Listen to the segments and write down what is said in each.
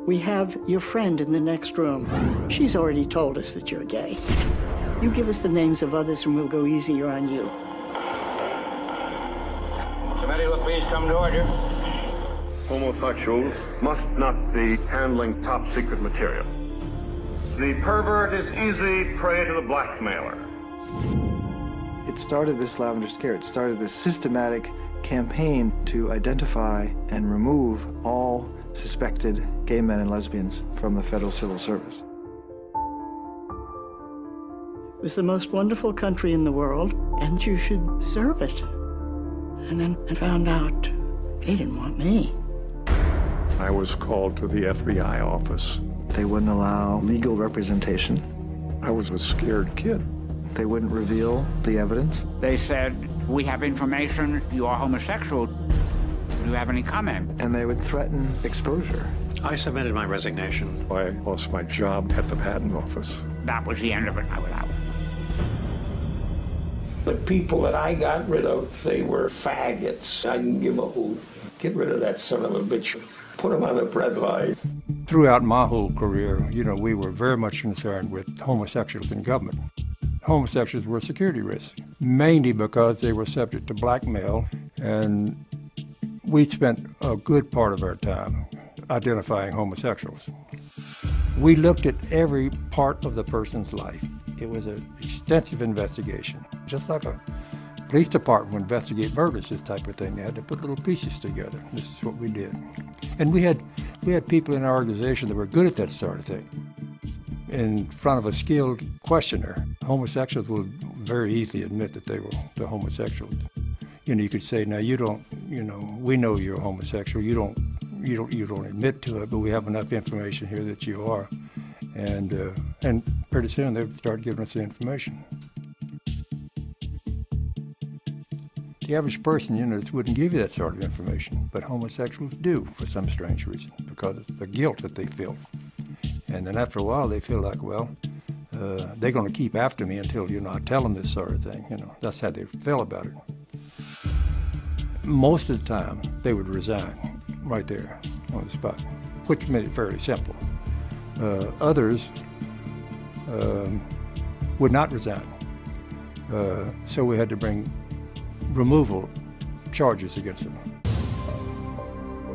We have your friend in the next room. She's already told us that you're gay. You give us the names of others and we'll go easier on you. Committee will please come to order. Homosexuals must not be handling top-secret material. The pervert is easy prey to the blackmailer. It started this Lavender Scare. It started this systematic campaign to identify and remove all suspected gay men and lesbians from the Federal Civil Service. It was the most wonderful country in the world, and you should serve it. And then I found out they didn't want me. I was called to the FBI office. They wouldn't allow legal representation. I was a scared kid. They wouldn't reveal the evidence. They said, we have information, you are homosexual. Do you have any comment? And they would threaten exposure. I submitted my resignation. I lost my job at the patent office. That was the end of it. I was out. The people that I got rid of, they were faggots. I didn't give a hoot. Get rid of that son of a bitch. Put him on the bread line. Throughout my whole career, we were very much concerned with homosexuals in government. Homosexuals were a security risk, mainly because they were subject to blackmail, and we spent a good part of our time identifying homosexuals. We looked at every part of the person's life. It was an extensive investigation, just like a police department would investigate murders, this type of thing. They had to put little pieces together. This is what we did. And we had people in our organization that were good at that sort of thing. In front of a skilled questioner, homosexuals will very easily admit that they were the homosexuals. You could say, now you don't, we know you're a homosexual. You don't admit to it, but we have enough information here that you are. And pretty soon they start giving us the information. The average person, wouldn't give you that sort of information, but homosexuals do for some strange reason, because of the guilt that they feel. And then after a while, they feel like, well, they're going to keep after me until, I tell them this sort of thing. That's how they feel about it. Most of the time, they would resign right there on the spot, which made it fairly simple. Others would not resign. So we had to bring removal charges against them.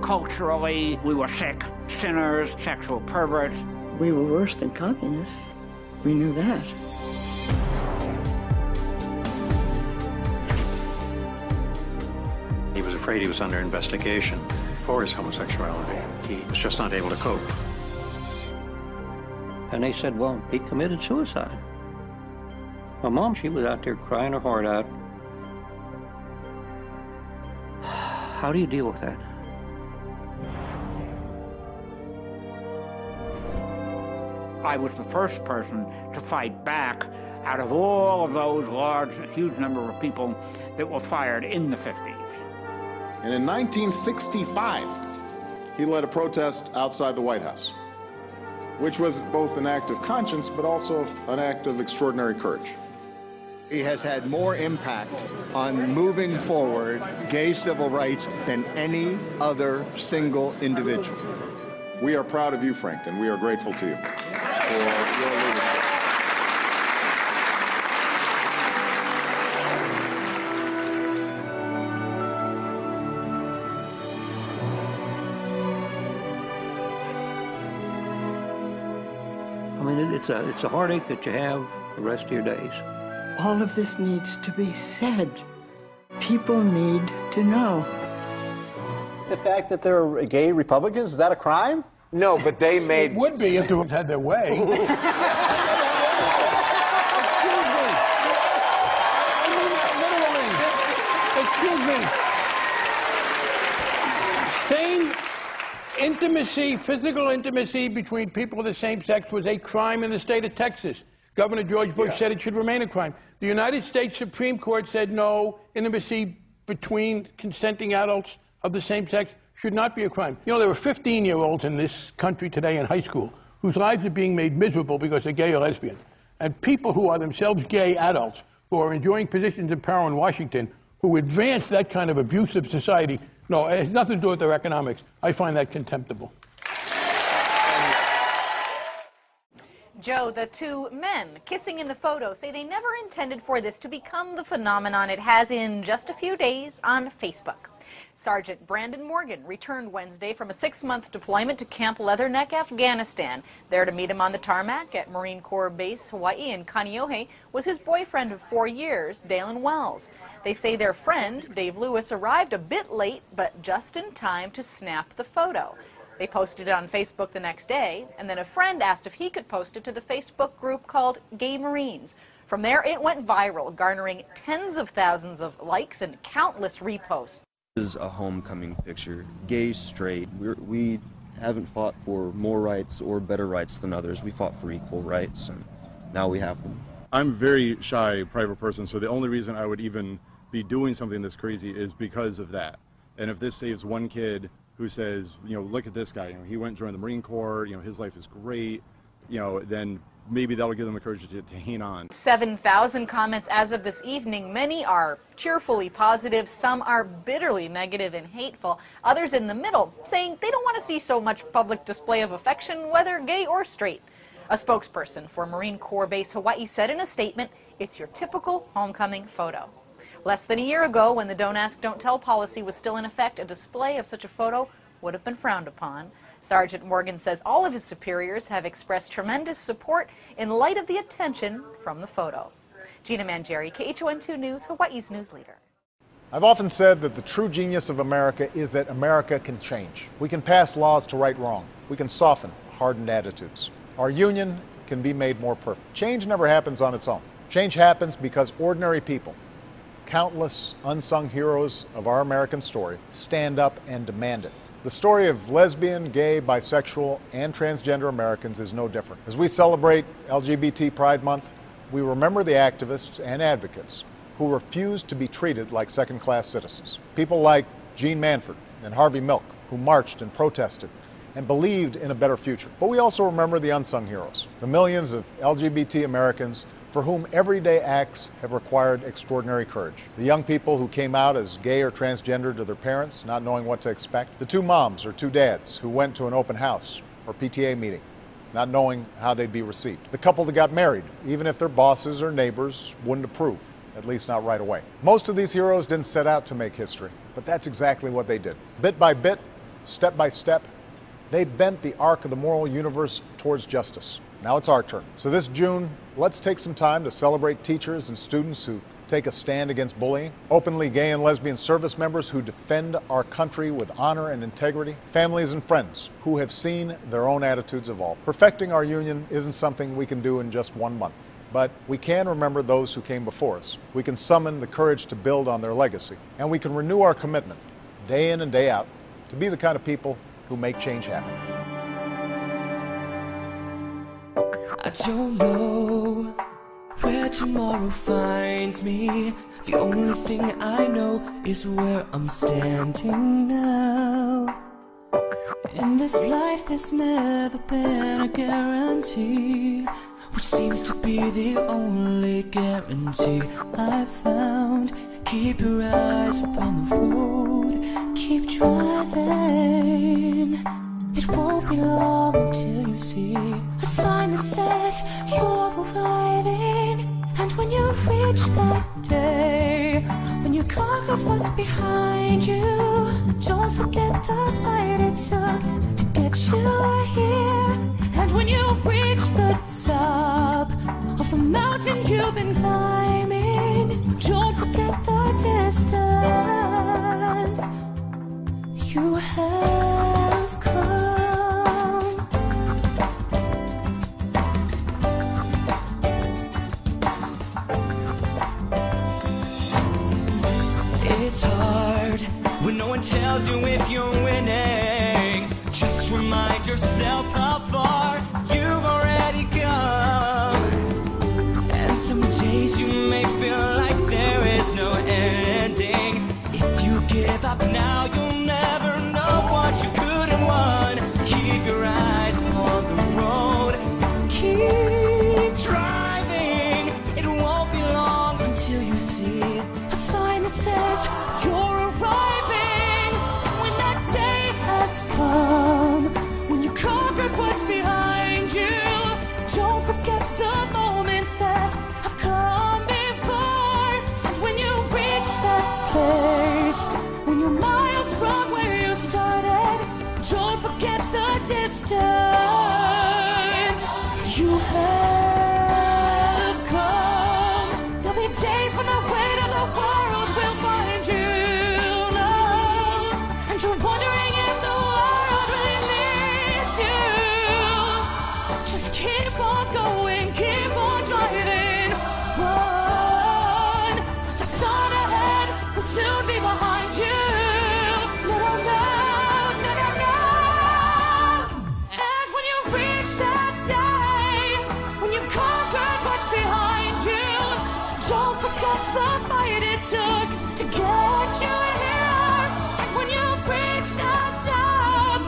Culturally, we were sick, sinners, sexual perverts. We were worse than communists. We knew that. He was afraid he was under investigation for his homosexuality. He was just not able to cope. And they said, well, he committed suicide. My mom, she was out there crying her heart out. How do you deal with that? I was the first person to fight back out of all of those huge number of people that were fired in the 50s. And in 1965, he led a protest outside the White House, which was both an act of conscience, but also an act of extraordinary courage. He has had more impact on moving forward gay civil rights than any other single individual. We are proud of you, Frank, and we are grateful to you for your leadership. I mean, it's a heartache that you have the rest of your days. All of this needs to be said. People need to know. The fact that there are gay Republicans, is that a crime? No, but they made... It would be if they had their way. Excuse me. Literally. Excuse me. Same intimacy, physical intimacy between people of the same sex was a crime in the state of Texas. Governor George Bush said it should remain a crime. The United States Supreme Court said no, intimacy between consenting adults of the same sex should not be a crime. There are 15-year-olds in this country today in high school whose lives are being made miserable because they're gay or lesbian. And people who are themselves gay adults, who are enjoying positions of power in Washington, who advance that kind of abusive society, no, it has nothing to do with their economics. I find that contemptible. Joe, the two men kissing in the photo say they never intended for this to become the phenomenon it has in just a few days on Facebook. Sergeant Brandon Morgan returned Wednesday from a 6-month deployment to Camp Leatherneck, Afghanistan. There to meet him on the tarmac at Marine Corps Base Hawaii in Kaneohe was his boyfriend of 4 years, Dalen Wells. They say their friend, Dave Lewis, arrived a bit late, but just in time to snap the photo. They posted it on Facebook the next day, and then a friend asked if he could post it to the Facebook group called Gay Marines. From there, it went viral, garnering tens of thousands of likes and countless reposts. This is a homecoming picture. Gay, straight. We haven't fought for more rights or better rights than others. We fought for equal rights, and now we have them. I'm a very shy, private person, so the only reason I would even be doing something this crazy is because of that. And if this saves one kid who says, you know, look at this guy, you know, he went and joined the Marine Corps, you know, his life is great, you know, then maybe that'll give them the courage to hang on. 7,000 comments as of this evening. Many are cheerfully positive, some are bitterly negative and hateful, others in the middle saying they don't want to see so much public display of affection, whether gay or straight. A spokesperson for Marine Corps Base Hawaii said in a statement, "It's your typical homecoming photo." Less than a year ago, when the Don't Ask, Don't Tell policy was still in effect, a display of such a photo would have been frowned upon. Sergeant Morgan says all of his superiors have expressed tremendous support in light of the attention from the photo. Gina Mangieri, KHON2 News, Hawaii's news leader. I've often said that the true genius of America is that America can change. We can pass laws to right wrong. We can soften hardened attitudes. Our union can be made more perfect. Change never happens on its own. Change happens because ordinary people, countless unsung heroes of our American story, stand up and demand it. The story of lesbian, gay, bisexual, and transgender Americans is no different. As we celebrate LGBT Pride Month, we remember the activists and advocates who refused to be treated like second-class citizens. People like Jean Manford and Harvey Milk, who marched and protested and believed in a better future. But we also remember the unsung heroes, the millions of LGBT Americans for whom everyday acts have required extraordinary courage. The young people who came out as gay or transgender to their parents, not knowing what to expect. The two moms or two dads who went to an open house or PTA meeting, not knowing how they'd be received. The couple that got married, even if their bosses or neighbors wouldn't approve, at least not right away. Most of these heroes didn't set out to make history, but that's exactly what they did. Bit by bit, step by step, they bent the arc of the moral universe towards justice. Now it's our turn. So this June, let's take some time to celebrate teachers and students who take a stand against bullying, openly gay and lesbian service members who defend our country with honor and integrity, families and friends who have seen their own attitudes evolve. Perfecting our union isn't something we can do in just 1 month, but we can remember those who came before us. We can summon the courage to build on their legacy, and we can renew our commitment, day in and day out, to be the kind of people who make change happen. I don't know where tomorrow finds me. The only thing I know is where I'm standing now. In this life there's never been a guarantee, which seems to be the only guarantee I've found. Keep your eyes upon the road, keep driving. It won't be long until you see a sign that says you're arriving. And when you reach that day, when you conquer what's behind you, don't forget the fight it took to get you here. And when you reach the top of the mountain you've been climbing, don't forget the distance you have come. It's hard when no one tells you if you're winning. Just remind yourself how far you've already come. And some days you may feel like there is no ending. If you give up now, you'll never know what you could have won. Keep your eyes on the road, keep driving. It won't be long until you see a sign that says you're arriving. When that day has come, when you conquered what's behind you, don't forget distance you have come. There'll be days when the weight of the world will find you low, and you're wondering if the world really needs you. Just keep on going, keep on driving, run. The sun ahead will soon be behind you. No, no, no, no, no, no. And when you reach that day, when you've conquered what's behind you, don't forget the fight it took to get you here. And when you reach that top,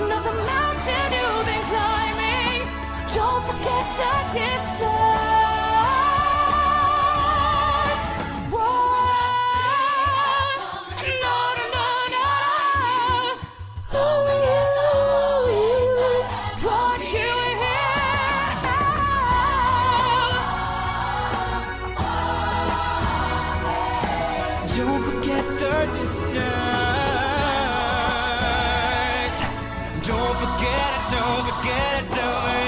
another mountain you've been climbing, don't forget the distance. Run. No, no, no, no. Brought you here. Don't forget the distance. Don't forget it, don't forget it, don't forget it.